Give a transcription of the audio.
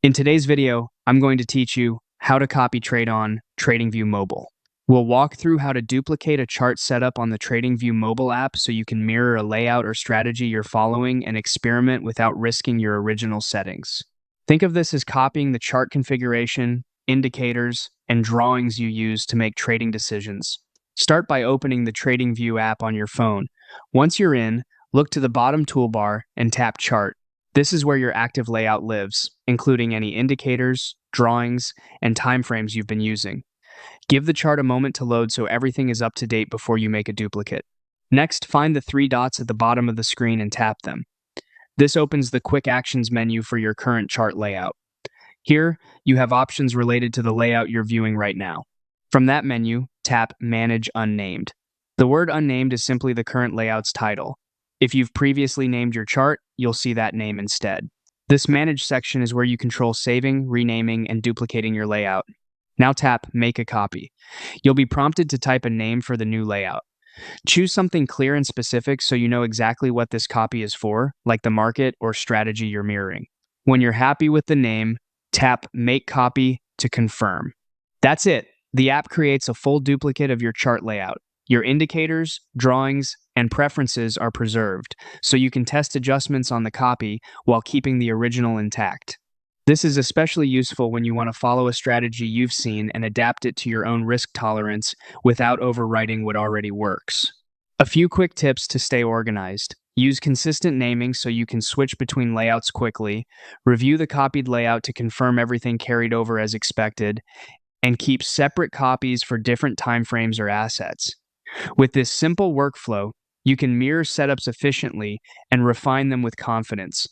In today's video, I'm going to teach you how to copy trade on TradingView Mobile. We'll walk through how to duplicate a chart setup on the TradingView Mobile app so you can mirror a layout or strategy you're following and experiment without risking your original settings. Think of this as copying the chart configuration, indicators, and drawings you use to make trading decisions. Start by opening the TradingView app on your phone. Once you're in, look to the bottom toolbar and tap Chart. This is where your active layout lives, including any indicators, drawings, and timeframes you've been using. Give the chart a moment to load so everything is up to date before you make a duplicate. Next, find the three dots at the bottom of the screen and tap them. This opens the Quick Actions menu for your current chart layout. Here, you have options related to the layout you're viewing right now. From that menu, tap Manage Unnamed. The word unnamed is simply the current layout's title. If you've previously named your chart, you'll see that name instead. This Manage section is where you control saving, renaming, and duplicating your layout. Now tap Make a Copy. You'll be prompted to type a name for the new layout. Choose something clear and specific so you know exactly what this copy is for, like the market or strategy you're mirroring. When you're happy with the name, tap Make Copy to confirm. That's it. The app creates a full duplicate of your chart layout. Your indicators, drawings, and preferences are preserved, so you can test adjustments on the copy while keeping the original intact. This is especially useful when you want to follow a strategy you've seen and adapt it to your own risk tolerance without overwriting what already works. A few quick tips to stay organized. Use consistent naming so you can switch between layouts quickly, review the copied layout to confirm everything carried over as expected, and keep separate copies for different timeframes or assets. With this simple workflow, you can mirror setups efficiently and refine them with confidence.